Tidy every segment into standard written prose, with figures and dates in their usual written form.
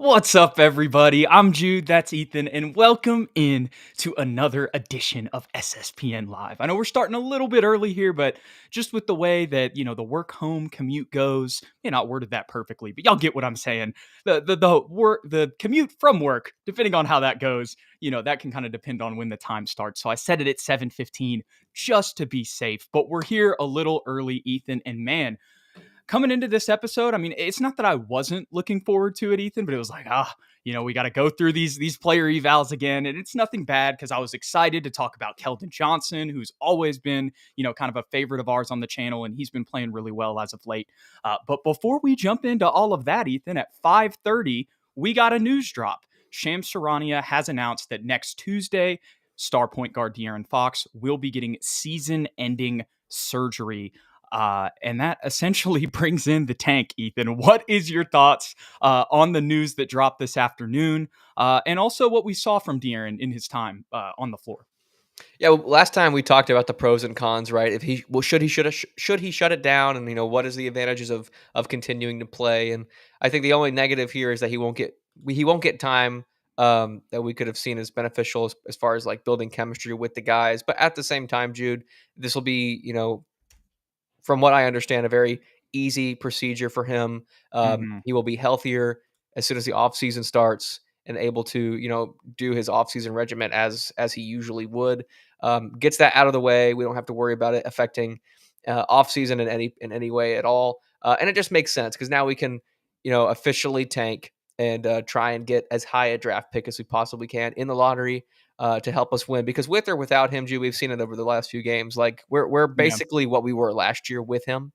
What's up, everybody? I'm Jude, that's Ethan, and welcome in to another edition of SSPN Live. I know we're starting a little bit early here, but just with the way that, the work-home commute goes, not worded that perfectly, but y'all get what I'm saying. The commute from work, depending on how that goes, that can kind of depend on when the time starts. So I set it at 7:15 just to be safe, but we're here a little early, Ethan, and man, coming into this episode, I mean, it's not that I wasn't looking forward to it, Ethan, but it was like, we got to go through these player evals again, and it's nothing bad because I was excited to talk about Keldon Johnson, who's always been, kind of a favorite of ours on the channel, and he's been playing really well as of late. But before we jump into all of that, Ethan, at 5:30, we got a news drop. Shams Charania has announced that next Tuesday, star point guard De'Aaron Fox will be getting season-ending surgery. And that essentially brings in the tank, Ethan. What is your thoughts on the news that dropped this afternoon, and also what we saw from De'Aaron in his time on the floor? Yeah, well, last time we talked about the pros and cons, right? If he well, should he shut it down, and what is the advantages of continuing to play? And I think the only negative here is that he won't get time that we could have seen as beneficial as far as like building chemistry with the guys. But at the same time, Jude, this will be from what I understand, a very easy procedure for him. Mm-hmm. He will be healthier as soon as the off season starts and able to, do his off season regimen as he usually would. Gets that out of the way. We don't have to worry about it affecting off season in any way at all. And it just makes sense because now we can, officially tank and try and get as high a draft pick as we possibly can in the lottery to help us win. Because with or without him, Drew, we've seen it over the last few games. Like we're Yeah. basically what we were last year with him,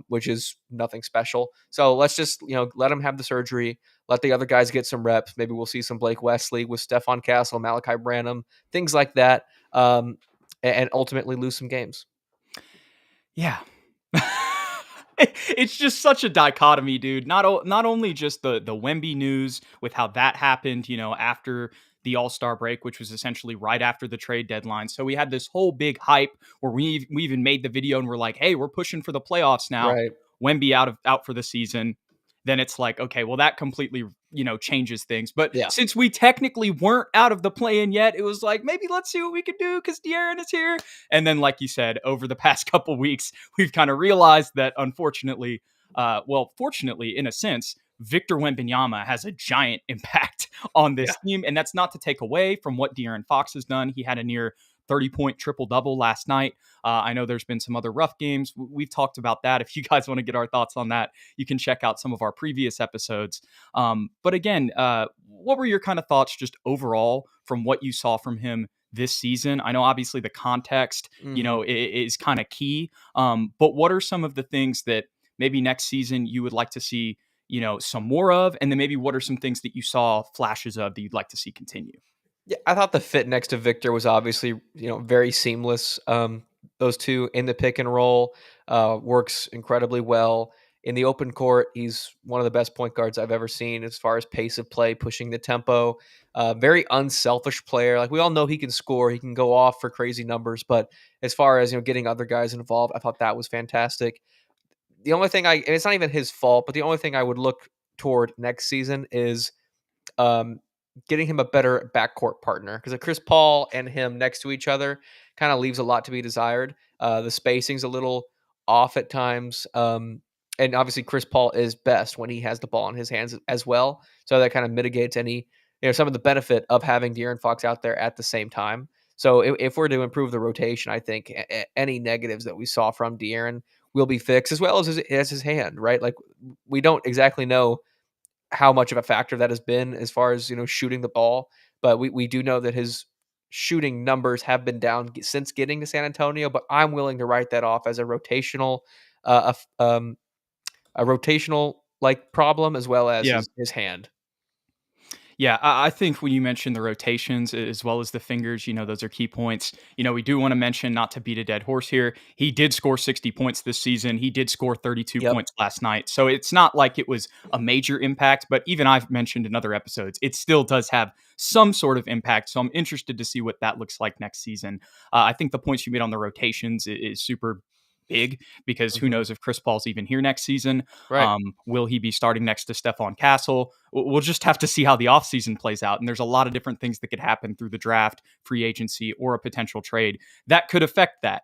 which is nothing special. So let's just let him have the surgery. Let the other guys get some reps. Maybe we'll see some Blake Wesley with Stephon Castle, Malachi Branham, things like that, and ultimately lose some games. Yeah. It's just such a dichotomy, dude. Not only just the Wemby news with how that happened, after the All-Star break, which was essentially right after the trade deadline. So we had this whole big hype where we even made the video and we're like, "Hey, we're pushing for the playoffs now." Right. Wemby out for the season. Then it's like, okay, well, that completely, changes things. But Yeah. since we technically weren't out of the play-in yet, it was like, maybe let's see what we could do because De'Aaron is here. And then, like you said, over the past couple weeks, we've kind of realized that, unfortunately, fortunately, in a sense, Victor Wembanyama has a giant impact on Yeah. this team. And that's not to take away from what De'Aaron Fox has done. He had a near 30-point triple-double last night. I know there's been some other rough games. We've talked about that. If you guys want to get our thoughts on that, you can check out some of our previous episodes. But again, what were your kind of thoughts just overall from what you saw from him this season? I know obviously the context, Mhm. is kind of key. But what are some of the things that maybe next season you would like to see, some more of? And then maybe what are some things that you saw flashes of that you'd like to see continue? Yeah, I thought the fit next to Victor was obviously, very seamless. Those two in the pick and roll works incredibly well. In the open court, he's one of the best point guards I've ever seen as far as pace of play, pushing the tempo. Very unselfish player. Like we all know he can score, he can go off for crazy numbers. But as far as getting other guys involved, I thought that was fantastic. The only thing and it's not even his fault, but the only thing I would look toward next season is um, getting him a better backcourt partner because Chris Paul and him next to each other kind of leaves a lot to be desired. The spacing's a little off at times. And obviously, Chris Paul is best when he has the ball in his hands as well. So that kind of mitigates any, some of the benefit of having De'Aaron Fox out there at the same time. So if we're to improve the rotation, I think any negatives that we saw from De'Aaron will be fixed, as well as his hand, right? Like we don't exactly know how much of a factor that has been as far as shooting the ball, but we do know that his shooting numbers have been down since getting to San Antonio. But I'm willing to write that off as uh, um, a rotational like problem as well as Yeah. his hand. Yeah, I think when you mentioned the rotations as well as the fingers, those are key points. We do want to mention, not to beat a dead horse here, he did score 60 points this season. He did score 32 Yep. points last night. So it's not like it was a major impact, but even I've mentioned in other episodes, it still does have some sort of impact. So I'm interested to see what that looks like next season. I think the points you made on the rotations is super big because who Mhm. knows if Chris Paul's even here next season. Right. Will he be starting next to Stephon Castle? We'll just have to see how the offseason plays out. And there's a lot of different things that could happen through the draft, free agency, or a potential trade that could affect that.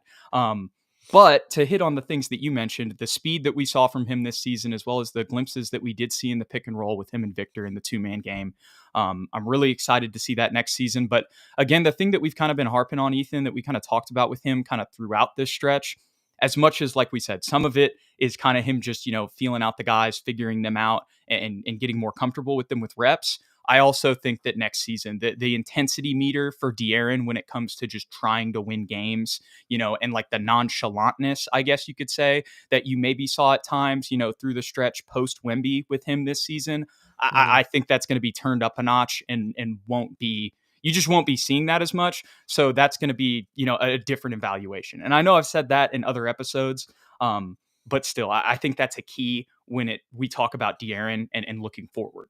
But to hit on the things that you mentioned, the speed that we saw from him this season, as well as the glimpses that we did see in the pick and roll with him and Victor in the 2-man game, I'm really excited to see that next season. But again, the thing that we've kind of been harping on, Ethan, that we kind of talked about with him kind of throughout this stretch, as much as, like we said, some of it is kind of him just, feeling out the guys, figuring them out and getting more comfortable with them with reps. I also think that next season, the intensity meter for De'Aaron when it comes to just trying to win games, and like the nonchalantness, I guess you could say, that you maybe saw at times, through the stretch post Wemby with him this season. Mhm. I think that's going to be turned up a notch and won't be. You just won't be seeing that as much. So that's going to be, a different evaluation. And I know I've said that in other episodes, but still, I think that's a key when we talk about De'Aaron and looking forward.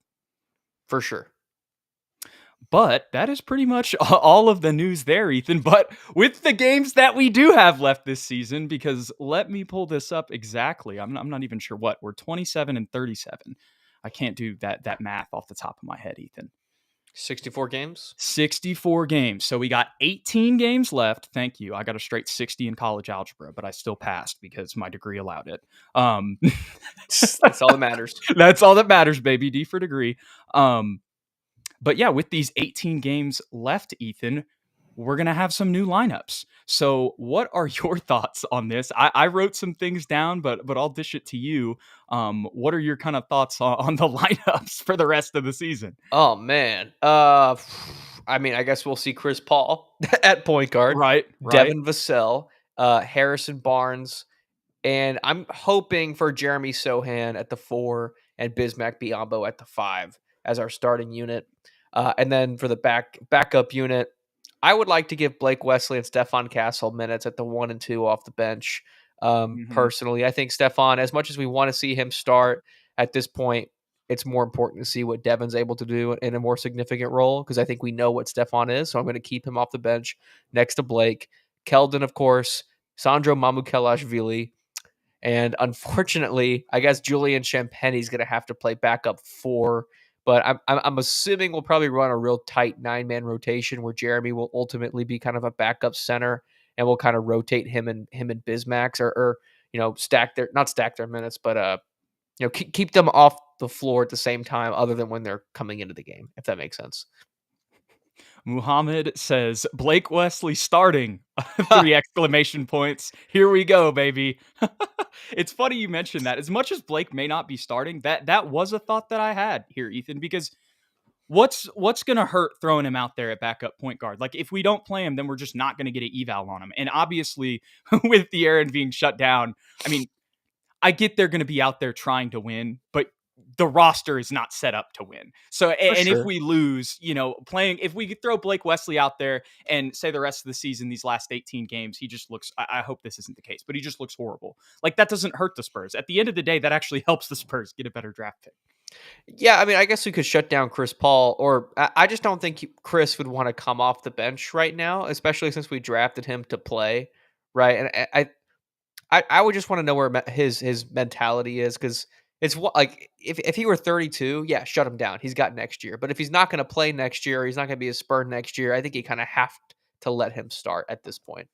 For sure. But that is pretty much all of the news there, Ethan. But with the games that we do have left this season, because let me pull this up exactly. I'm not even sure what. We're 27 and 37. I can't do that math off the top of my head, Ethan. 64 games? 64 games. So we got 18 games left. Thank you. I got a straight 60 in college algebra, but I still passed because my degree allowed it. That's all that matters. That's all that matters, baby. D for degree. But yeah, with these 18 games left, Ethan, we're going to have some new lineups. So what are your thoughts on this? I wrote some things down, but I'll dish it to you. What are your kind of thoughts on the lineups for the rest of the season? Oh, man. I mean, I guess we'll see Chris Paul at point guard, Right. Devin Vassell, Harrison Barnes, and I'm hoping for Jeremy Sohan at the 4 and Bismack Biyombo at the 5 as our starting unit. And then for the backup unit, I would like to give Blake Wesley and Stephon Castle minutes at the 1 and 2 off the bench. Hmm. Personally, I think Stephon, as much as we want to see him start at this point, it's more important to see what Devin's able to do in a more significant role because I think we know what Stephon is. So I'm going to keep him off the bench next to Blake. Keldon, of course, Sandro Mamukelashvili, and unfortunately, I guess Julian Champagne's going to have to play backup 4. But I'm assuming we'll probably run a real tight 9-man rotation where Jeremy will ultimately be kind of a backup center, and we'll kind of rotate him and Bismax or not stack their minutes, but keep them off the floor at the same time, other than when they're coming into the game, if that makes sense. Muhammad says Blake Wesley starting. 3 exclamation points. Here we go, baby. It's funny you mentioned that. As much as Blake may not be starting, that was a thought that I had here, Ethan, because what's going to hurt throwing him out there at backup point guard? Like if we don't play him, then we're just not going to get an eval on him. And obviously with the Aaron being shut down, I mean, I get they're going to be out there trying to win, but the roster is not set up to win. So, For and if sure. we lose, if we could throw Blake Wesley out there and say the rest of the season, these last 18 games, he just looks, I hope this isn't the case, but he just looks horrible. Like that doesn't hurt the Spurs. At the end of the day, that actually helps the Spurs get a better draft pick. Yeah, I mean, I guess we could shut down Chris Paul, or I just don't think Chris would want to come off the bench right now, especially since we drafted him to play, right? And I would just want to know where his mentality is because it's like if he were 32, yeah, shut him down. He's got next year, but if he's not going to play next year, or he's not going to be a Spur next year. I think you kind of have to let him start at this point.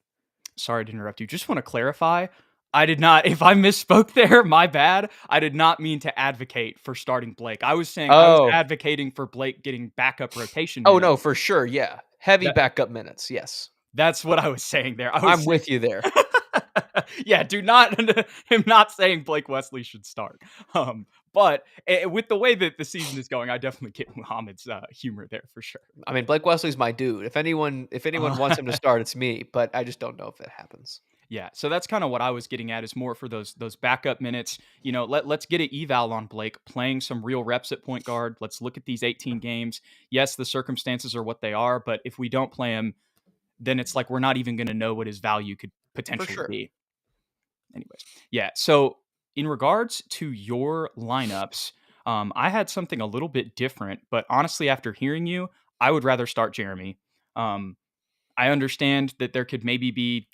Sorry to interrupt you. Just want to clarify. I did not, if I misspoke there, my bad. I did not mean to advocate for starting Blake. I was saying I was Oh, advocating for Blake getting backup rotation oh minutes. no, for sure, yeah, heavy That, backup minutes. Yes, that's what I was saying there. I was I'm saying, with you there. yeah, do not, I'm not saying Blake Wesley should start. But with the way that the season is going, I definitely get Muhammad's humor there for sure. I mean, Blake Wesley's my dude. If anyone wants him to start, it's me. But I just don't know if it happens. Yeah, so that's kind of what I was getting at is more for those backup minutes. Let's get an eval on Blake playing some real reps at point guard. Let's look at these 18 games. Yes, the circumstances are what they are, but if we don't play him, then it's like we're not even going to know what his value could For potentially sure. be. Anyways, yeah. So in regards to your lineups, I had something a little bit different, but honestly, after hearing you, I would rather start Jeremy. Um, I understand that there could maybe be,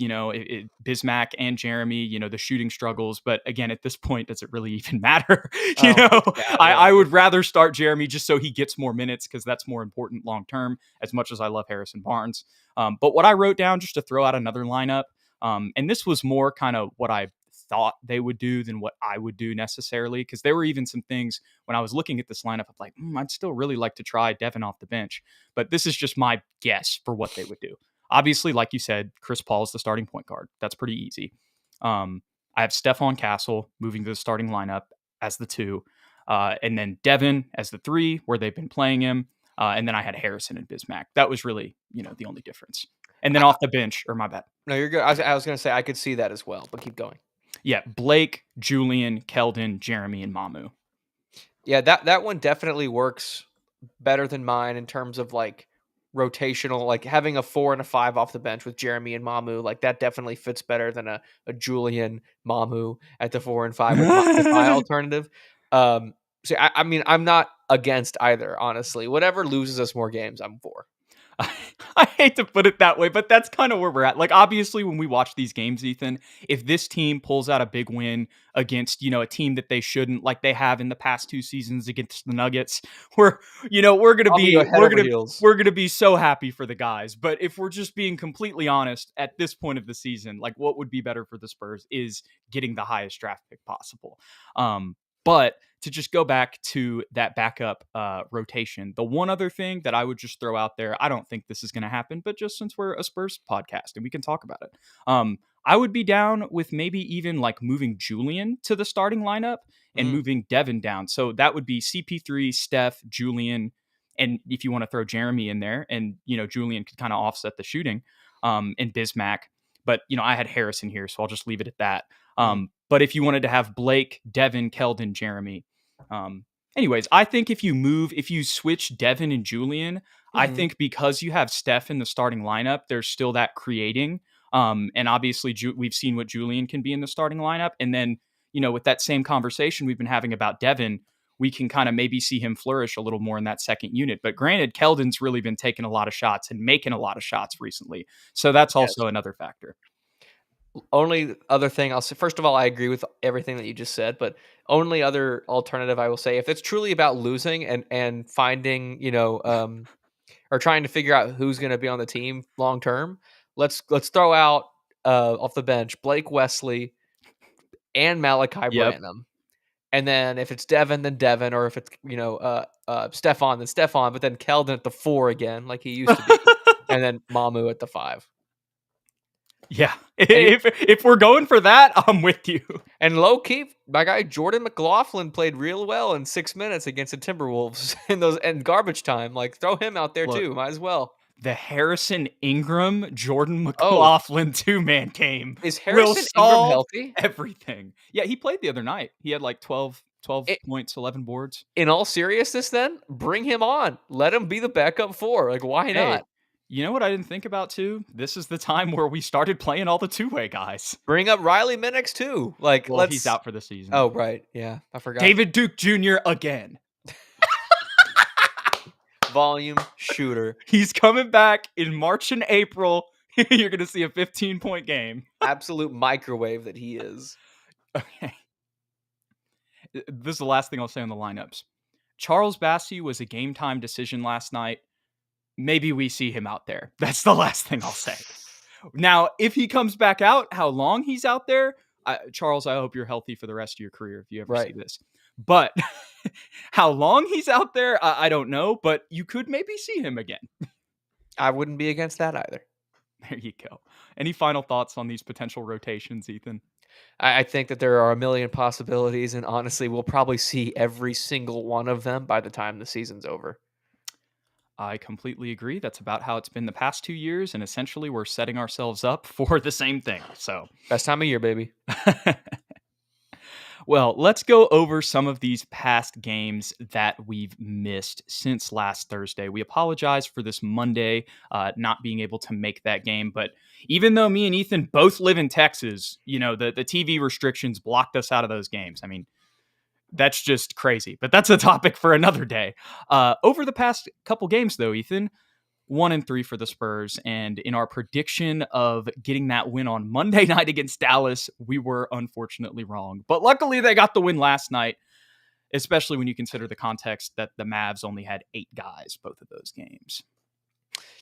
Bismack and Jeremy, the shooting struggles. But again, at this point, does it really even matter? Oh, yeah, I whatever. would rather start Jeremy just so he gets more minutes because that's more important long term, as much as I love Harrison Barnes. But what I wrote down just to throw out another lineup, and this was more kind of what I thought they would do than what I would do necessarily, because there were even some things when I was looking at this lineup, I'm like, I'd still really like to try Devin off the bench. But this is just my guess for what they would do. Obviously, like you said, Chris Paul is the starting point guard. That's pretty easy. I have Stephon Castle moving to the starting lineup as the 2, and then Devin as the 3, where they've been playing him. And then I had Harrison and Bismack. That was really, the only difference. And then I, off the bench, or my bad. no, you're good. I was going to say I could see that as well, but keep going. Yeah, Blake, Julian, Keldon, Jeremy, and Mamu. Yeah, that one definitely works better than mine in terms of like rotational, like having a 4 and a 5 off the bench with Jeremy and Mamu. Like that definitely fits better than a Julian Mamu at the 4 and 5 with my alternative. So I mean, I'm not against either, honestly. Whatever loses us more games, I'm for. I hate to put it that way, but that's kind of where we're at. Like, obviously, when we watch these games, Ethan, if this team pulls out a big win against, a team that they shouldn't, like they have in the past 2 seasons against the Nuggets, we're, we're gonna I'll be be, head over heels. we're gonna be so happy for the guys. But if we're just being completely honest, at this point of the season, like what would be better for the Spurs is getting the highest draft pick possible. But to just go back to that backup rotation, the one other thing that I would just throw out there, I don't think this is going to happen, but just since we're a Spurs podcast and we can talk about it, I would be down with maybe even like moving Julian to the starting lineup and moving Devin down. So that would be CP3, Steph, Julian, and if you want to throw Jeremy in there, and Julian could kind of offset the shooting, and Bismack. But I had Harrison here, so I'll just leave it at that. But if you wanted to have Blake, Devin, Keldon, Jeremy. Anyways, I think if you switch Devin and Julian, I think because you have Steph in the starting lineup, there's still that creating. And obviously we've seen what Julian can be in the starting lineup. And then, with that same conversation we've been having about Devin, we can kind of maybe see him flourish a little more in that second unit. But granted, Keldon's really been taking a lot of shots and making a lot of shots recently. So that's also another factor. Only other thing I'll say, first of all, I agree with everything that you just said, but only other alternative I will say, if it's truly about losing and finding, or trying to figure out who's going to be on the team long term, let's throw out off the bench Blake Wesley and Malachi Branham. And then if it's Devin, then Devin, or if it's Stephon, then Stephon, but then Keldon at the 4 again, like he used to be, and then Mamu at the 5. Yeah, if we're going for that, I'm with you. And low key, my guy Jordan McLaughlin played real well in 6 minutes against the Timberwolves in garbage time. Like throw him out there too, might as well. The Harrison Ingram, Jordan McLaughlin 2-man game. Is Harrison Ingram healthy? Everything. Yeah, he played the other night. He had like 12 points, 11 boards. In all seriousness, then bring him on. Let him be the backup 4. Like why not? You know what I didn't think about too? This is the time where we started playing all the 2-way guys. Bring up Riley Minix too. Like, he's out for the season. Oh, right. Yeah, I forgot. David Duke Jr. again. Volume shooter. He's coming back in March and April. You're going to see a 15-point game. Absolute microwave that he is. Okay. This is the last thing I'll say on the lineups. Charles Bassey was a game time decision last night. Maybe we see him out there. That's the last thing I'll say. Now, if he comes back out, how long he's out there, Charles, I hope you're healthy for the rest of your career if you ever see this. But how long he's out there, I don't know. But you could maybe see him again. I wouldn't be against that either. There you go. Any final thoughts on these potential rotations, Ethan? I think that there are a million possibilities, and honestly, we'll probably see every single one of them by the time the season's over. I completely agree. That's about how it's been the past 2 years, and essentially we're setting ourselves up for the same thing. So best time of year, baby. Well, let's go over some of these past games that we've missed since last Thursday. We apologize for this Monday not being able to make that game, but even though me and Ethan both live in Texas, the TV restrictions blocked us out of those games. I mean, that's just crazy, but that's a topic for another day. Over the past couple games, though, Ethan, 1-3 for the Spurs. And in our prediction of getting that win on Monday night against Dallas, we were unfortunately wrong. But luckily, they got the win last night, especially when you consider the context that the Mavs only had 8 guys both of those games.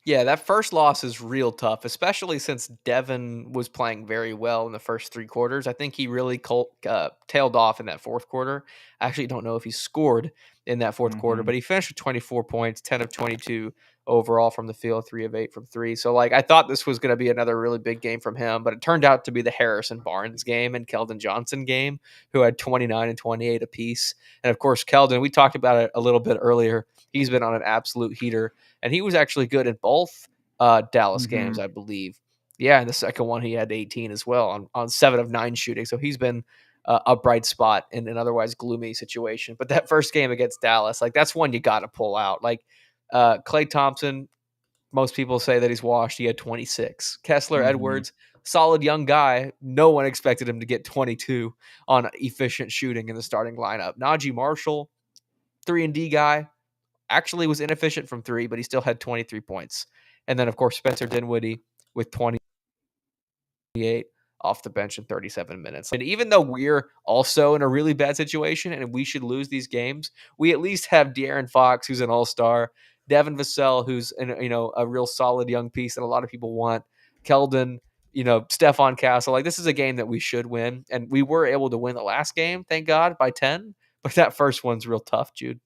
Yeah, that first loss is real tough, especially since Devin was playing very well in the first 3 quarters. I think he really tailed off in that fourth quarter. I actually don't know if he scored in that fourth quarter, but he finished with 24 points, 10 of 22 overall from the field, 3 of 8 from 3. So, like, I thought this was going to be another really big game from him, but it turned out to be the Harrison Barnes game and Keldon Johnson game, who had 29 and 28 apiece. And, of course, Keldon, we talked about it a little bit earlier. He's been on an absolute heater. And he was actually good in both Dallas games, I believe. Yeah, and the second one he had 18 as well on 7 of 9 shooting. So he's been a bright spot in an otherwise gloomy situation. But that first game against Dallas, like that's one you got to pull out. Like Klay Thompson, most people say that he's washed. He had 26. Kessler Edwards, solid young guy. No one expected him to get 22 on efficient shooting in the starting lineup. Najee Marshall, 3-and-D guy, actually was inefficient from 3, but he still had 23 points. And then, of course, Spencer Dinwiddie with 28 off the bench in 37 minutes. And even though we're also in a really bad situation and we should lose these games, we at least have De'Aaron Fox, who's an all-star, Devin Vassell, who's a real solid young piece that a lot of people want, Keldon, Stephon Castle. Like, this is a game that we should win, and we were able to win the last game, thank God, by 10. But that first one's real tough, Jude.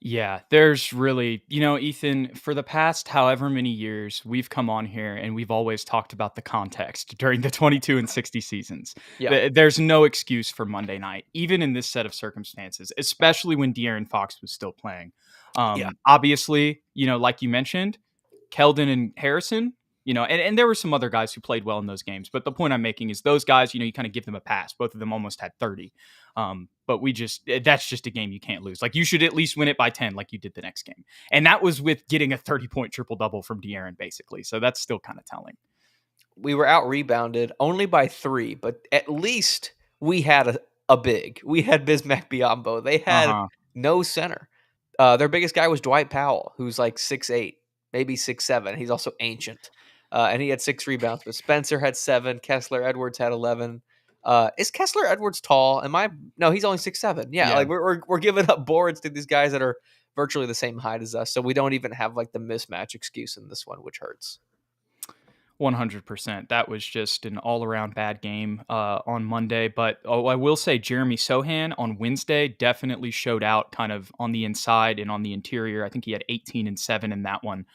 Yeah, there's really, Ethan, for the past however many years, we've come on here and we've always talked about the context during the 22 and 60 seasons. Yeah. There's no excuse for Monday night, even in this set of circumstances, especially when De'Aaron Fox was still playing. Yeah. Obviously, like you mentioned, Keldon and Harrison, and there were some other guys who played well in those games. But the point I'm making is those guys, you kind of give them a pass. Both of them almost had 30. But that's just a game you can't lose. Like, you should at least win it by 10 like you did the next game. And that was with getting a 30-point triple-double from De'Aaron, basically. So that's still kind of telling. We were out rebounded only by 3, but at least we had a big. We had Bismack Biyombo. They had no center. Their biggest guy was Dwight Powell, who's like 6'8", maybe 6'7". He's also ancient. And he had 6 rebounds, but Spencer had 7. Kessler Edwards had 11. Is Kessler Edwards tall? No, he's only 6'7". Yeah, like we're giving up boards to these guys that are virtually the same height as us. So we don't even have like the mismatch excuse in this one, which hurts. 100%. That was just an all-around bad game on Monday. But I will say Jeremy Sohan on Wednesday definitely showed out kind of on the inside and on the interior. I think he had 18 and 7 in that one.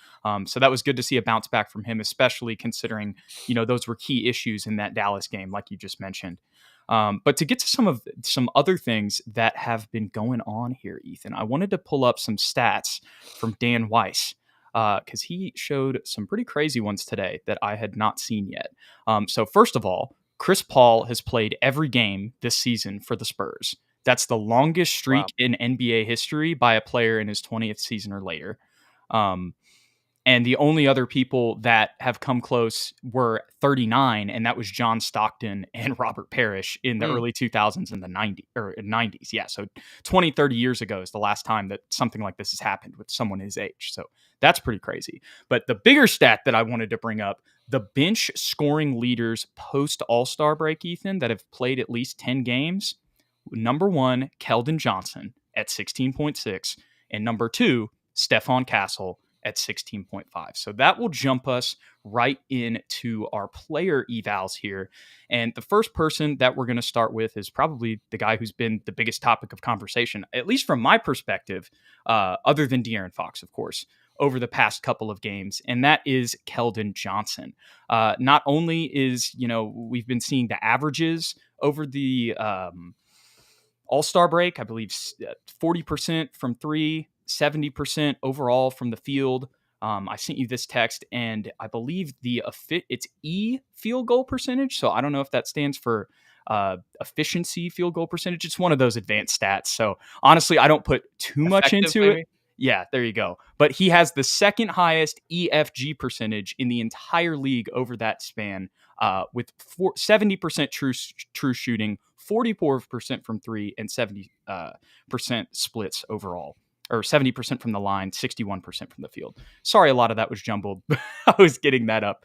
So that was good to see a bounce back from him, especially considering, those were key issues in that Dallas game, like you just mentioned. But to get to some other things that have been going on here, Ethan, I wanted to pull up some stats from Dan Weiss, because he showed some pretty crazy ones today that I had not seen yet. So first of all, Chris Paul has played every game this season for the Spurs. That's the longest streak in NBA history by a player in his 20th season or later. And the only other people that have come close were 39, and that was John Stockton and Robert Parrish in the early 2000s and the 90s. Yeah, so 20, 30 years ago is the last time that something like this has happened with someone his age. So that's pretty crazy. But the bigger stat that I wanted to bring up, the bench scoring leaders post All-Star break, Ethan, that have played at least 10 games. Number 1, Keldon Johnson at 16.6, and number 2, Stephon Castle at 16.5. So that will jump us right into our player evals here. And the first person that we're going to start with is probably the guy who's been the biggest topic of conversation, at least from my perspective, other than De'Aaron Fox, of course, over the past couple of games. And that is Keldon Johnson. Not only is, we've been seeing the averages over the All-Star break, I believe 40% from 3, 70% overall from the field. I sent you this text, and I believe it's E field goal percentage. So I don't know if that stands for efficiency field goal percentage. It's one of those advanced stats. So honestly, I don't put too much into it. Yeah, there you go. But he has the second highest EFG percentage in the entire league over that span, with 70% true shooting, 44% from 3, and 70% splits overall. or 70% from the line, 61% from the field. Sorry, a lot of that was jumbled. I was getting that up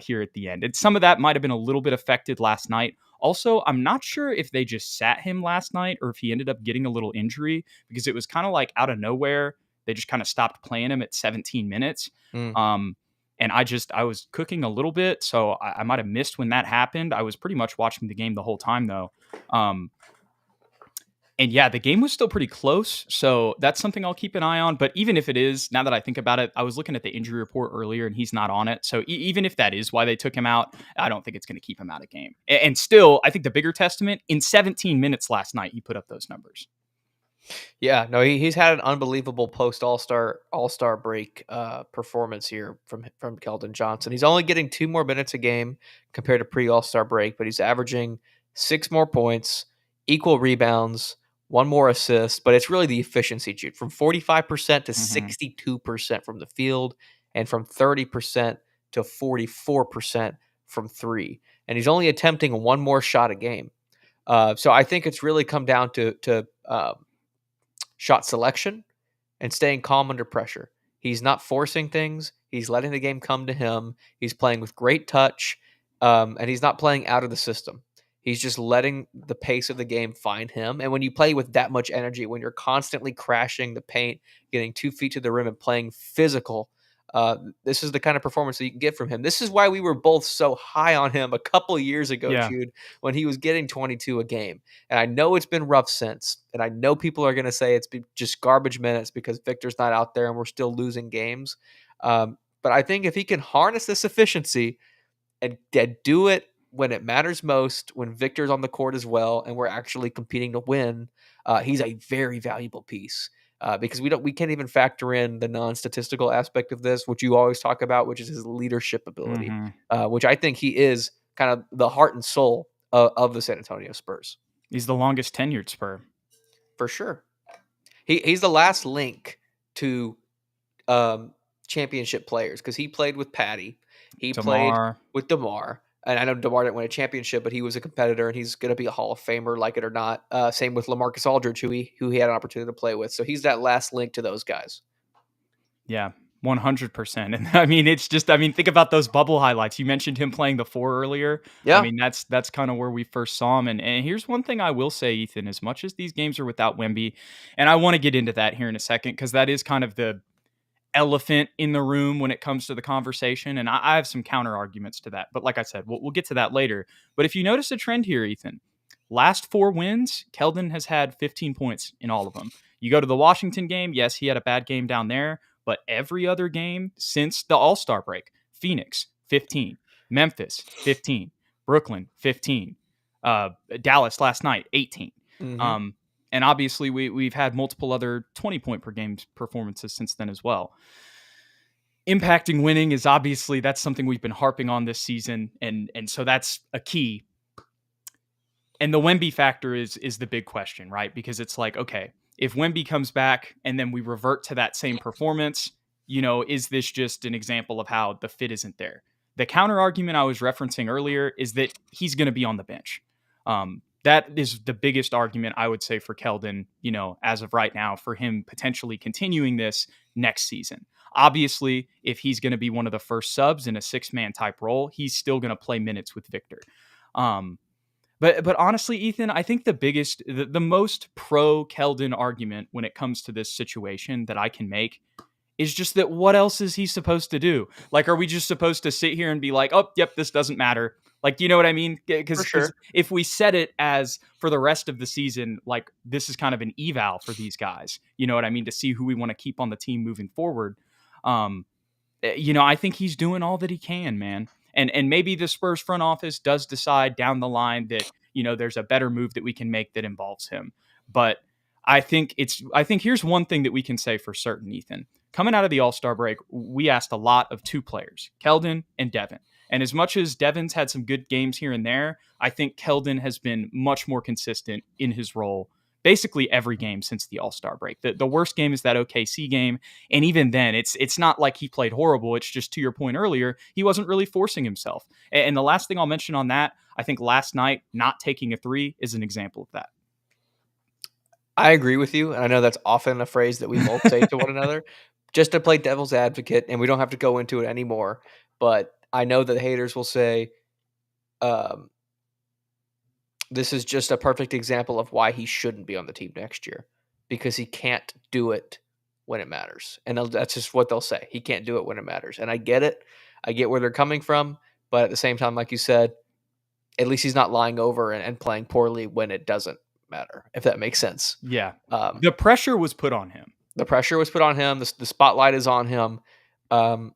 here at the end. And some of that might have been a little bit affected last night. Also, I'm not sure if they just sat him last night or if he ended up getting a little injury, because it was kind of like out of nowhere. They just kind of stopped playing him at 17 minutes. Mm. And I was cooking a little bit, so I might have missed when that happened. I was pretty much watching the game the whole time, though. And yeah, the game was still pretty close, so that's something I'll keep an eye on. But even if it is, now that I think about it, I was looking at the injury report earlier, and he's not on it. So even if that is why they took him out, I don't think it's going to keep him out of game. And still, I think the bigger testament, in 17 minutes last night, he put up those numbers. Yeah, no, he's had an unbelievable post All-Star break performance here from Keldon Johnson. He's only getting 2 more minutes a game compared to pre All-Star break, but he's averaging 6 more points, equal rebounds, 1 more assist. But it's really the efficiency, Jude, from 45% to 62% from the field, and from 30% to 44% from 3. And he's only attempting 1 more shot a game. So I think it's really come down to shot selection and staying calm under pressure. He's not forcing things. He's letting the game come to him. He's playing with great touch, and he's not playing out of the system. He's just letting the pace of the game find him. And when you play with that much energy, when you're constantly crashing the paint, getting 2 feet to the rim, and playing physical, this is the kind of performance that you can get from him. This is why we were both so high on him a couple years ago, Yeah. Jude, when he was getting 22 a game. And I know it's been rough since, and I know people are going to say it's just garbage minutes because Victor's not out there and we're still losing games. But I think if he can harness this efficiency and do it when it matters most, when Victor's on the court as well, and we're actually competing to win, he's a very valuable piece. Because we can't even factor in the non-statistical aspect of this, which you always talk about, which is his leadership ability, which I think he is kind of the heart and soul of the San Antonio Spurs. He's the longest tenured Spur. For sure. He's the last link to championship players, because he played with Patty. He played with DeMar. And I know DeMar didn't win a championship, but he was a competitor, and he's going to be a Hall of Famer, like it or not. Same with LaMarcus Aldridge, who he had an opportunity to play with. So he's that last link to those guys. Yeah, 100%. And I mean, think about those bubble highlights. You mentioned him playing the 4 earlier. Yeah. I mean, that's kind of where we first saw him. And here's one thing I will say, Ethan, as much as these games are without Wemby, and I want to get into that here in a second, because that is kind of the elephant in the room when it comes to the conversation. And I have some counter arguments to that. But like I said, we'll get to that later. But if you notice a trend here, Ethan, last 4 wins, Keldon has had 15 points in all of them. You go to the Washington game, yes, he had a bad game down there, but every other game since the All-Star break, Phoenix, 15, Memphis, 15, Brooklyn, 15, Dallas last night, 18. Mm-hmm. And obviously, we've had multiple other 20-point per game performances since then as well. Impacting winning is obviously, that's something we've been harping on this season, and so that's a key. And the Wemby factor is the big question, right? Because it's like, okay, if Wemby comes back and then we revert to that same performance, is this just an example of how the fit isn't there? The counter argument I was referencing earlier is that he's going to be on the bench. That is the biggest argument I would say for Keldon, as of right now, for him potentially continuing this next season. Obviously, if he's going to be one of the first subs in a 6-man type role, he's still going to play minutes with Victor. But honestly, Ethan, I think the most pro Keldon argument when it comes to this situation that I can make is just that what else is he supposed to do? Like, are we just supposed to sit here and be like, oh, yep, this doesn't matter? Like, you know what I mean? Because if we set it as for the rest of the season, like, this is kind of an eval for these guys, you know what I mean? To see who we want to keep on the team moving forward. I think he's doing all that he can, man. And maybe the Spurs front office does decide down the line that, there's a better move that we can make that involves him. But I think here's one thing that we can say for certain, Ethan. Coming out of the All-Star break, we asked a lot of 2 players, Keldon and Devin. And as much as Devin's had some good games here and there, I think Keldon has been much more consistent in his role basically every game since the All-Star break. The worst game is that OKC game. And even then, it's not like he played horrible. It's just, to your point earlier, he wasn't really forcing himself. And the last thing I'll mention on that, I think last night, not taking a 3 is an example of that. I agree with you, and I know that's often a phrase that we both say to one another, just to play devil's advocate, and we don't have to go into it anymore. But I know that haters will say, um, this is just a perfect example of why he shouldn't be on the team next year because he can't do it when it matters. And that's just what they'll say. He can't do it when it matters. And I get it. I get where they're coming from. But at the same time, like you said, at least he's not lying over and playing poorly when it doesn't matter, if that makes sense. Yeah. Um, The pressure was put on him. the pressure was put on him. The spotlight is on him. Um,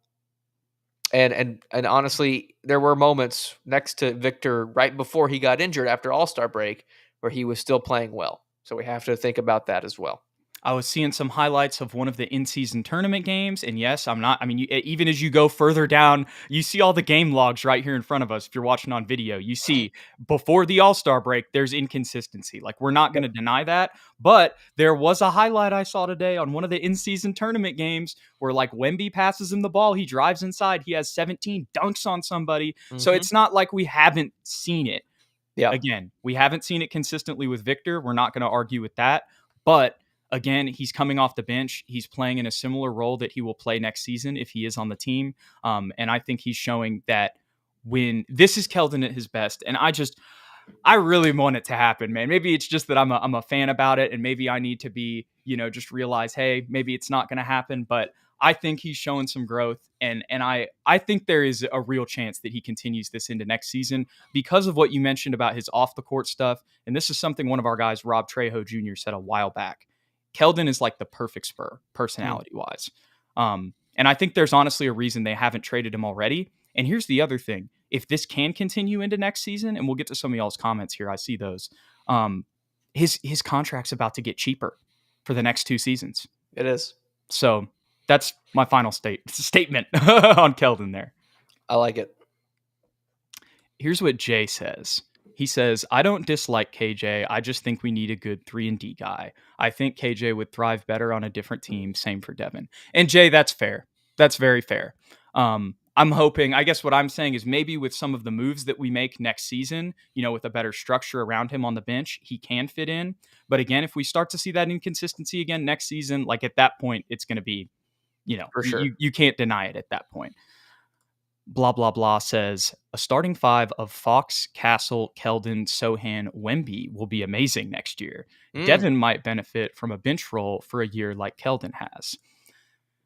and honestly, there were moments next to Victor right before he got injured after All-Star break where he was still playing well. So we have to think about that as well. I was seeing some highlights of one of the in-season tournament games, and yes, I'm not. I mean, even as you go further down, you see all the game logs right here in front of us. If you're watching on video, you see before the All-Star break, there's inconsistency. Like we're not going to deny that, but there was a highlight I saw today on one of the in-season tournament games where like Wemby passes him the ball, he drives inside, he has 17 dunks on somebody. So Mm-hmm. it's not like we haven't seen it. Yeah, Again, we haven't seen it consistently with Victor. We're not going to argue with that. But again, he's coming off the bench. He's playing in a similar role that he will play next season if he is on the team. And I think he's showing that when this is Keldon at his best. And I really want it to happen, man. Maybe it's just that I'm a fan about it, and maybe I need to be, just realize, hey, maybe it's not going to happen. But I think he's showing some growth, and I think there is a real chance that he continues this into next season because of what you mentioned about his off the court stuff. And this is something one of our guys, Rob Trejo Jr., said a while back. Keldon is like the perfect Spur personality wise, and I think there's honestly a reason they haven't traded him already. And here's the other thing: if this can continue into next season, and we'll get to some of y'all's comments here, I see those. Um, his contract's about to get cheaper for the next 2 seasons. it is. So that's my final statement on Keldon there. I like it. Here's what Jay says. He says, I don't dislike KJ. I just think we need a good 3-and-D guy. I think KJ would thrive better on a different team. Same for Devin. And Jay, that's fair. That's very fair. I'm hoping, I guess what I'm saying is maybe with some of the moves that we make next season, with a better structure around him on the bench, he can fit in. But again, if we start to see that inconsistency again next season, like at that point, it's going to be, For sure. you can't deny it at that point. Blah, blah, blah says a starting five of Fox, Castle, Keldon, Sohan, Wemby will be amazing next year. Devin might benefit from a bench role for a year like Keldon has.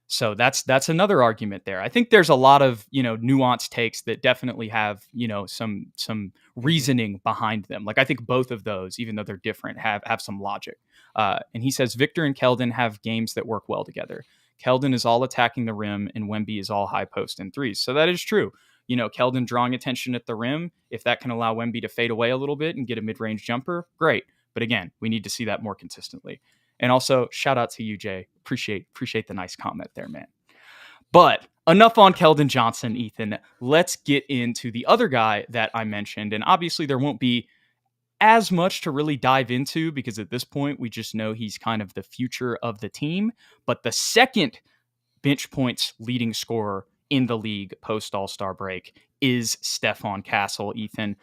So that's another argument there. I think there's a lot of, nuanced takes that definitely have, some reasoning behind them. Like I think both of those, even though they're different, have some logic. And he says Victor and Keldon have games that work well together. Keldon is all attacking the rim and Wemby is all high post and threes. So that is true. Keldon drawing attention at the rim, if that can allow Wemby to fade away a little bit and get a mid-range jumper, great. But again, we need to see that more consistently. And also, shout out to you, Jay. Appreciate the nice comment there, man. But enough on Keldon Johnson, Ethan. Let's get into the other guy that I mentioned. And obviously, there won't be as much to really dive into because at this point, we just know he's kind of the future of the team. But the second bench points leading scorer in the league post All-Star break is Stephon Castle, Ethan.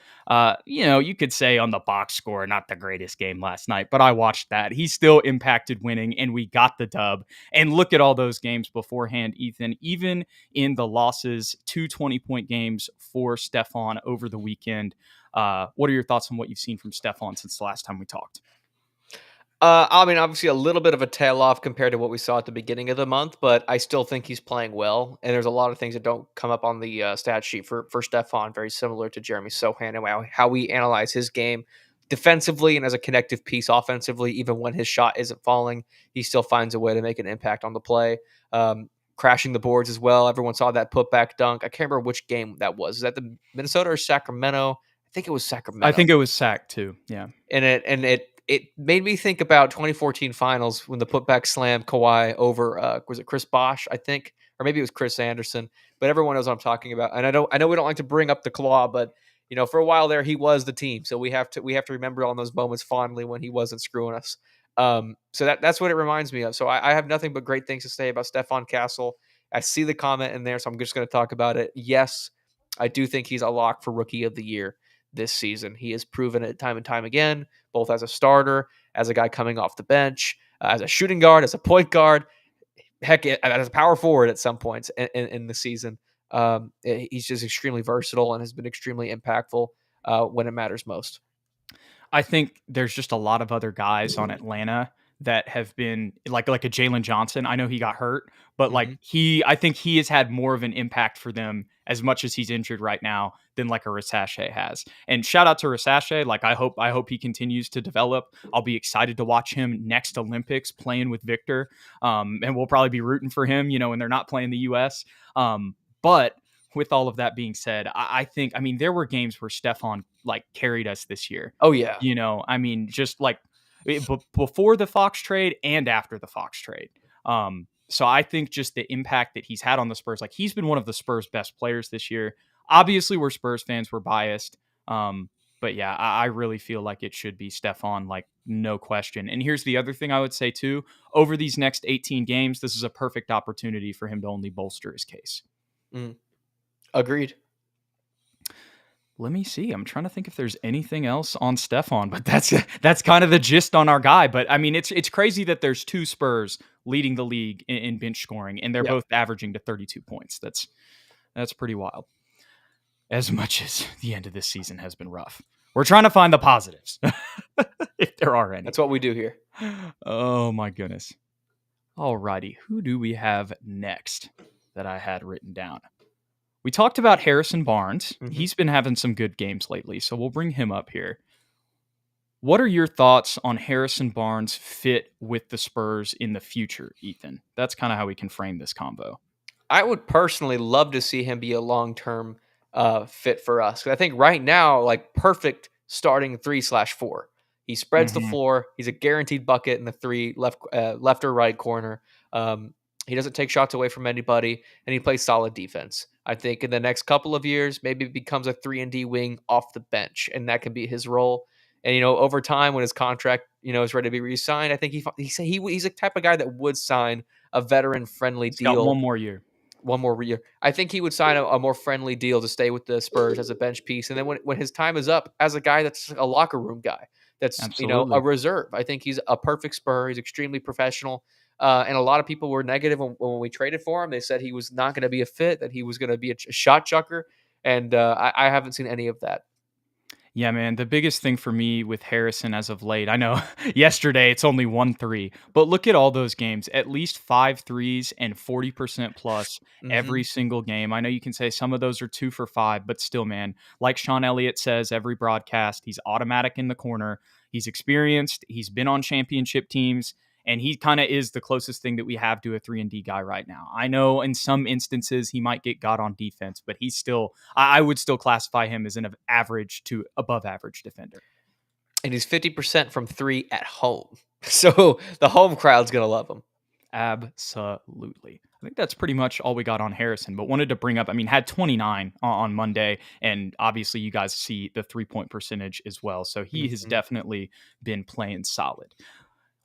You could say on the box score, not the greatest game last night, but I watched that. He still impacted winning, and we got the dub. And look at all those games beforehand, Ethan. Even in the losses, 2 20-point games for Stephon over the weekend. What are your thoughts on what you've seen from Stephon since the last time we talked? I mean, obviously a little bit of a tail off compared to what we saw at the beginning of the month, but I still think he's playing well. And there's a lot of things that don't come up on the stat sheet for Stephon, very similar to Jeremy Sohan and how we analyze his game defensively and as a connective piece offensively. Even when his shot isn't falling, he still finds a way to make an impact on the play. Crashing the boards as well. Everyone saw that putback dunk. I can't remember which game that was. Is that the Minnesota or Sacramento? I think it was Sacramento. I think it was Sac too. Yeah. And it made me think about 2014 finals when the putback slammed Kawhi over was it Chris Bosh, I think, or maybe it was Chris Anderson, but everyone knows what I'm talking about. And I know we don't like to bring up the claw, but for a while there he was the team, so we have to remember all those moments fondly when he wasn't screwing us. So that's what it reminds me of. So I have nothing but great things to say about Stephon Castle. I see the comment in there, so I'm just going to talk about it. Yes, I do think he's a lock for Rookie of the Year this season. He has proven it time and time again, both as a starter as a guy coming off the bench, as a shooting guard, as a point guard, heck, as a power forward at some points in the season. He's just extremely versatile and has been extremely impactful when it matters most. I think there's just a lot of other guys on Atlanta that have been like a Jalen Johnson. I know he got hurt, but Mhm. I think he has had more of an impact for them as much as he's injured right now than like a Rasache has. And shout out to Rasache. Like I hope he continues to develop. I'll be excited to watch him next Olympics playing with Victor. And we'll probably be rooting for him, when they're not playing the US. But with all of that being said, I think, I mean, there were games where Stefan like carried us this year. Oh yeah. I mean, just like before the Fox trade and after the Fox trade. So I think just the impact that he's had on the Spurs, like he's been one of the Spurs' best players this year. Obviously, we're Spurs fans, we're biased. But yeah, I really feel like it should be Stefan, like no question. And here's the other thing I would say too: over these next 18 games, this is a perfect opportunity for him to only bolster his case. Mm. Agreed. Let me see. I'm trying to think if there's anything else on Stefan, but that's kind of the gist on our guy. But I mean, it's crazy that there's two Spurs leading the league in bench scoring, and they're Yeah. both averaging to 32 points. That's pretty wild. As much as the end of this season has been rough, we're trying to find the positives, if there are any. That's what we do here. Oh my goodness. Alrighty, who do we have next that I had written down? We talked about Harrison Barnes. Mhm. He's been having some good games lately, so we'll bring him up here. What are your thoughts on Harrison Barnes' fit with the Spurs in the future, Ethan? That's kind of how we can frame this combo. I would personally love to see him be a long-term fit for us. 'Cause I think right now, like perfect starting 3/4. He spreads the Mm-hmm. floor. He's a guaranteed bucket in the three left or right corner. He doesn't take shots away from anybody, and he plays solid defense. I think in the next couple of years, maybe becomes a 3-and-D wing off the bench, and that can be his role. And over time, when his contract is ready to be re-signed, I think he's a type of guy that would sign a veteran-friendly He's got deal. one more year. One more year. I think he would sign a more friendly deal to stay with the Spurs as a bench piece. And then when his time is up, as a guy that's a locker room guy, that's a Absolutely. reserve. I think he's a perfect Spur. He's extremely professional. And a lot of people were negative when we traded for him. They said he was not going to be a fit, that he was going to be a shot chucker. And I haven't seen any of that. Yeah, man. The biggest thing for me with Harrison as of late, I know yesterday it's only 1-3, but look at all those games, at least 5 threes and 40% plus every Hmm. single game. I know you can say some of those are 2 for 5, but still, man, like Sean Elliott says every broadcast, he's automatic in the corner. He's experienced, he's been on championship teams. And he kind of is the closest thing that we have to a 3-and-D guy right now. I know in some instances he might get got on defense, but he's still, I would still classify him as an average to above average defender. And he's 50% from three at home. So the home crowd's going to love him. Absolutely. I think that's pretty much all we got on Harrison, but wanted to bring up, I mean, had 29 on Monday, and obviously you guys see the 3-point percentage as well. So he has Mhm. definitely been playing solid.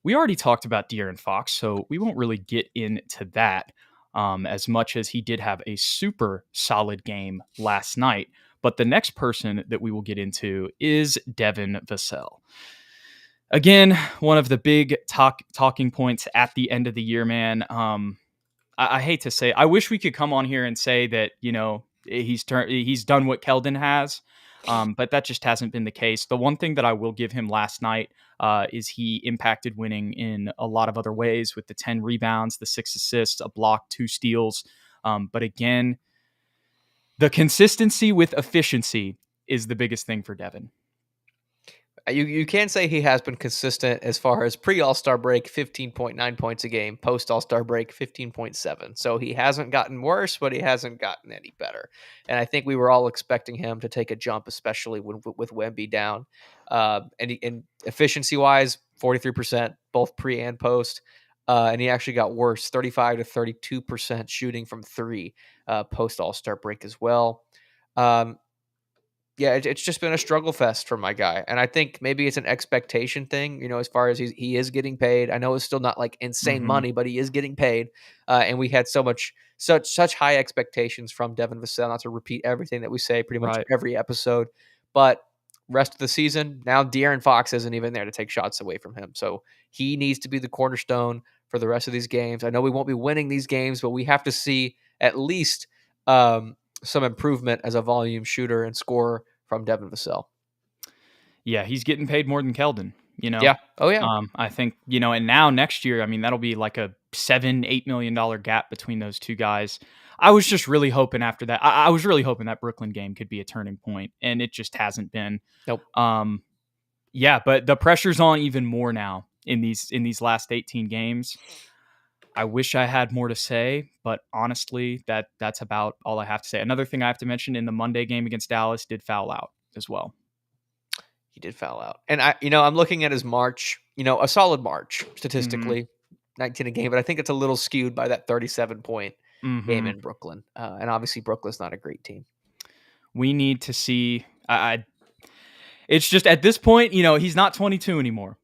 We already talked about De'Aaron Fox, so we won't really get into that as much as he did have a super solid game last night. But the next person that we will get into is Devin Vassell. Again, one of the big talking points at the end of the year, man. I hate to say, I wish we could come on here and say that he's done what Keldon has, but that just hasn't been the case. The one thing that I will give him last night is he impacted winning in a lot of other ways with the 10 rebounds, the 6 assists, a block, 2 steals. But again, the consistency with efficiency is the biggest thing for Devin. You can say he has been consistent as far as pre All-Star break, 15.9 points a game, post All-Star break, 15.7. So he hasn't gotten worse, but he hasn't gotten any better. And I think we were all expecting him to take a jump, especially with Wemby down. And efficiency wise, 43%, both pre and post. And he actually got worse, 35 to 32% shooting from three post All-Star break as well. Um, yeah, it's just been a struggle fest for my guy, and I think maybe it's an expectation thing, as far as he is getting paid. I know it's still not like insane Mm-hmm. money, but he is getting paid, and we had such high expectations from Devin Vassell. Not to repeat everything that we say pretty much Right. every episode, but rest of the season. Now De'Aaron Fox isn't even there to take shots away from him. So he needs to be the cornerstone for the rest of these games. I know we won't be winning these games, but we have to see at least some improvement as a volume shooter and scorer from Devin Vassell. Yeah, he's getting paid more than Keldon, you know? Yeah. Oh, yeah. I think, and now next year, I mean, that'll be like a $7-8 million gap between those two guys. I was just really hoping after that. I was really hoping that Brooklyn game could be a turning point, and it just hasn't been. Nope. Yeah, but the pressure's on even more now in these last 18 games. I wish I had more to say, but honestly, that's about all I have to say. Another thing I have to mention, in the Monday game against Dallas, did foul out as well. He did foul out. And I'm looking at his March, a solid March statistically, 19 a game, but I think it's a little skewed by that 37-point game in Brooklyn. And obviously Brooklyn's not a great team. We need to see, it's just at this point, he's not 22 anymore,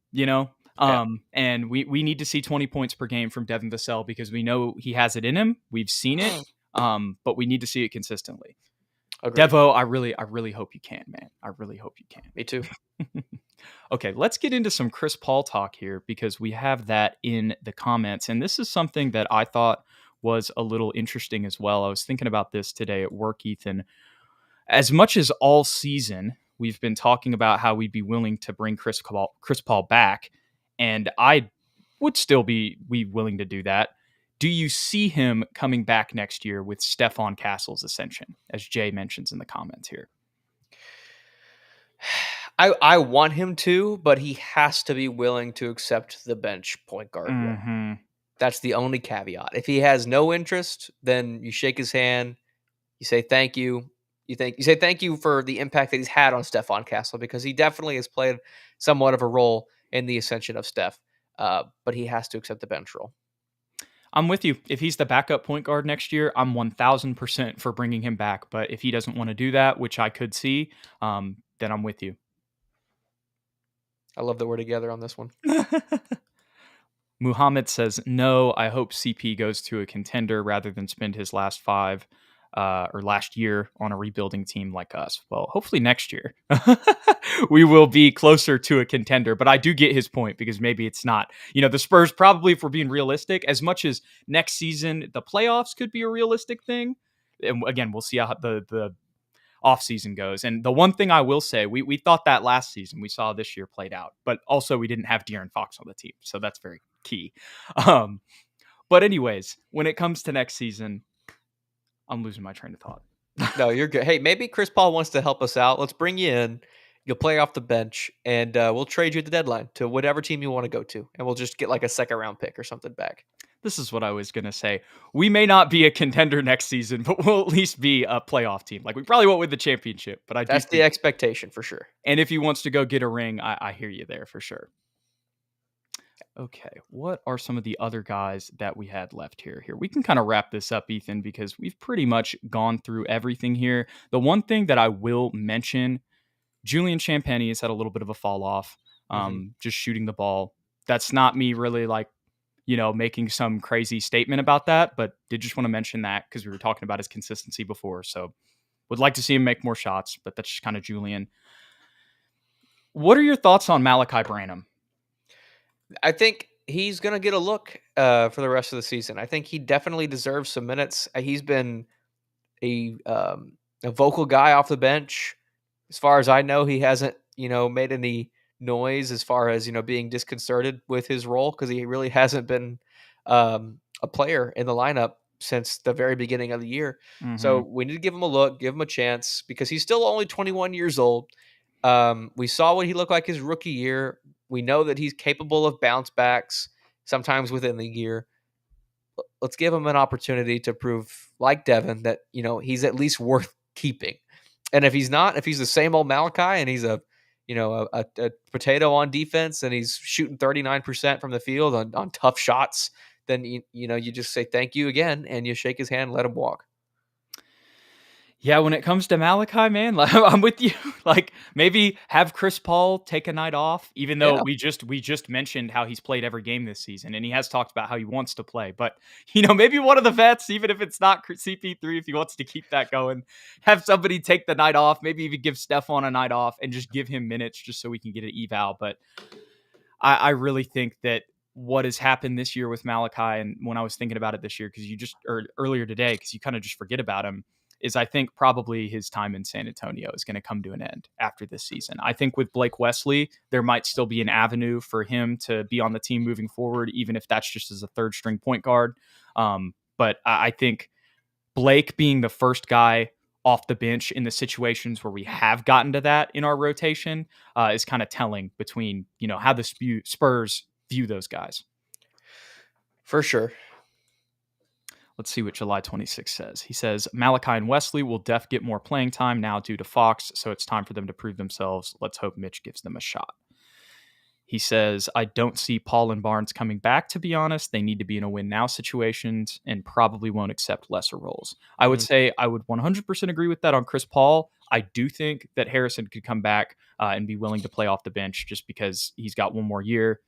and we need to see 20 points per game from Devin Vassell because we know he has it in him. We've seen it, but we need to see it consistently. Agreed. Devo, I really hope you can, man. I really hope you can. Me too. Okay, let's get into some Chris Paul talk here because we have that in the comments. And this is something that I thought was a little interesting as well. I was thinking about this today at work, Ethan. As much as all season we've been talking about how we'd be willing to bring Chris Paul back, and I would still be willing to do that. Do you see him coming back next year with Stephon Castle's ascension, as Jay mentions in the comments here? I want him to, but he has to be willing to accept the bench point guard role. That's the only caveat. If he has no interest, then you shake his hand, you say thank you. You say thank you for the impact that he's had on Stephon Castle, because he definitely has played somewhat of a role in the ascension of Steph. But he has to accept the bench role. I'm with you. If he's the backup point guard next year, I'm 1,000% for bringing him back. But if he doesn't want to do that, which I could see, then I'm with you. I love that we're together on this one. Muhammad says, no, I hope CP goes to a contender rather than spend his last year on a rebuilding team like us. Well, hopefully next year we will be closer to a contender, but I do get his point because maybe it's not, the Spurs probably, if we're being realistic, as much as next season, the playoffs could be a realistic thing. And again, we'll see how the offseason goes. And the one thing I will say, we thought that last season, we saw this year played out, but also we didn't have De'Aaron Fox on the team. So that's very key. But anyways, when it comes to next season, I'm losing my train of thought. No, you're good. Hey, maybe Chris Paul wants to help us out. Let's bring you in. You'll play off the bench, and we'll trade you at the deadline to whatever team you want to go to, and we'll just get like a second-round pick or something back. This is what I was going to say. We may not be a contender next season, but we'll at least be a playoff team. Like, we probably won't win the championship, but that's the expectation for sure. And if he wants to go get a ring, I hear you there for sure. Okay, what are some of the other guys that we had left here? We can kind of wrap this up, Ethan, because we've pretty much gone through everything here. The one thing that I will mention, Julian Champagnie has had a little bit of a fall off, just shooting the ball. That's not me really making some crazy statement about that, but did just want to mention that because we were talking about his consistency before. So would like to see him make more shots, but that's just kind of Julian. What are your thoughts on Malachi Branham? I think he's going to get a look for the rest of the season. I think he definitely deserves some minutes. He's been a vocal guy off the bench. As far as I know, he hasn't, made any noise as far as, being disconcerted with his role, because he really hasn't been a player in the lineup since the very beginning of the year. So we need to give him a look, give him a chance, because he's still only 21 years old. We saw what he looked like his rookie year. We know that he's capable of bounce backs sometimes within the year. Let's give him an opportunity to prove, like Devin, that, he's at least worth keeping. And if he's not, if he's the same old Malachi and he's a potato on defense and he's shooting 39% from the field on tough shots, then, you just say thank you again and you shake his hand and let him walk. Yeah, when it comes to Malachi, man, like, I'm with you. Like, maybe have Chris Paul take a night off, even though Yeah, we just mentioned how he's played every game this season, and he has talked about how he wants to play. But maybe one of the vets, even if it's not CP3, if he wants to keep that going, have somebody take the night off. Maybe even give Stephon a night off and just give him minutes just so we can get an eval. But I really think that what has happened this year with Malachi, and when I was thinking about it this year, because or earlier today, because you kind of just forget about him, is I think probably his time in San Antonio is going to come to an end after this season. I think with Blake Wesley, there might still be an avenue for him to be on the team moving forward, even if that's just as a third string point guard. But I think Blake being the first guy off the bench in the situations where we have gotten to that in our rotation is kind of telling between, how the Spurs view those guys. for sure. Let's see what July 26th says. He says, Malachi and Wesley will get more playing time now due to Fox, so it's time for them to prove themselves. Let's hope Mitch gives them a shot. He says, I don't see Paul and Barnes coming back, to be honest. They need to be in a win now situations and probably won't accept lesser roles. I would say I would 100% agree with that on Chris Paul. I do think that Harrison could come back and be willing to play off the bench just because he's got one more year.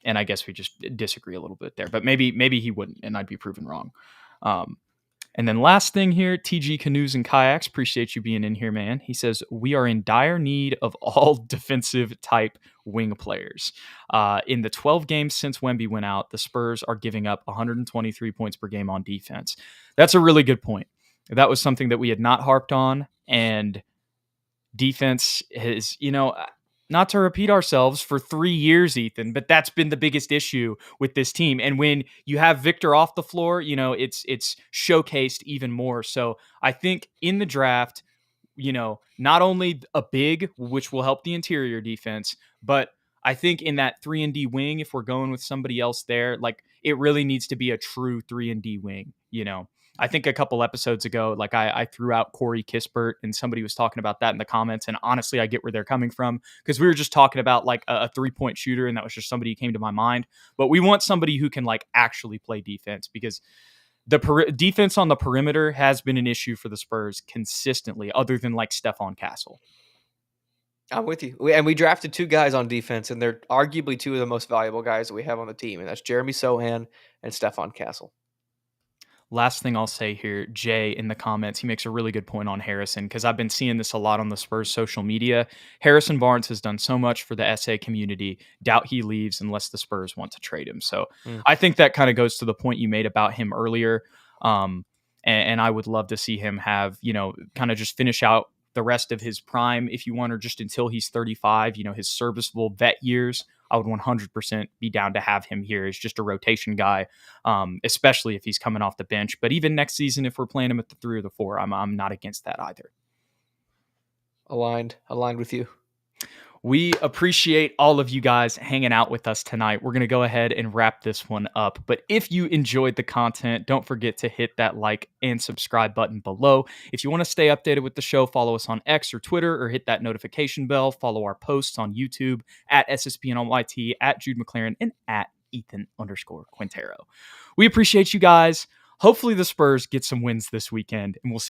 And I guess we just disagree a little bit there, but maybe he wouldn't, and I'd be proven wrong. And then last thing here, TG Canoes and Kayaks, appreciate you being in here, man. He says, we are in dire need of all defensive type wing players. In the 12 games since Wemby went out, the Spurs are giving up 123 points per game on defense. That's a really good point. That was something that we had not harped on, and defense has, not to repeat ourselves for 3 years, Ethan, but that's been the biggest issue with this team. And when you have Victor off the floor, it's showcased even more. So I think in the draft, not only a big, which will help the interior defense, but I think in that 3-and-D wing, if we're going with somebody else there, like it really needs to be a true 3-and-D wing, I think a couple episodes ago, like I threw out Corey Kispert and somebody was talking about that in the comments. And honestly, I get where they're coming from because we were just talking about like a 3-point shooter. And that was just somebody who came to my mind. But we want somebody who can like actually play defense because the defense on the perimeter has been an issue for the Spurs consistently, other than like Stephon Castle. I'm with you. And we drafted 2 guys on defense, and they're arguably 2 of the most valuable guys that we have on the team, and that's Jeremy Sohan and Stephon Castle. Last thing I'll say here, Jay in the comments, he makes a really good point on Harrison because I've been seeing this a lot on the Spurs social media. Harrison Barnes has done so much for the SA community. Doubt he leaves unless the Spurs want to trade him. So I think that kind of goes to the point you made about him earlier. And I would love to see him have, kind of just finish out the rest of his prime, if you want, or just until he's 35, his serviceable vet years. I would 100% be down to have him here as just a rotation guy, especially if he's coming off the bench. But even next season, if we're playing him at the 3 or the 4, I'm not against that either. Aligned with you. We appreciate all of you guys hanging out with us tonight. We're going to go ahead and wrap this one up. But if you enjoyed the content, don't forget to hit that like and subscribe button below. If you want to stay updated with the show, follow us on X or Twitter or hit that notification bell. Follow our posts on YouTube at SSPN on YT, at Jude McLaren, and at Ethan_Quintero. We appreciate you guys. Hopefully the Spurs get some wins this weekend, and we'll see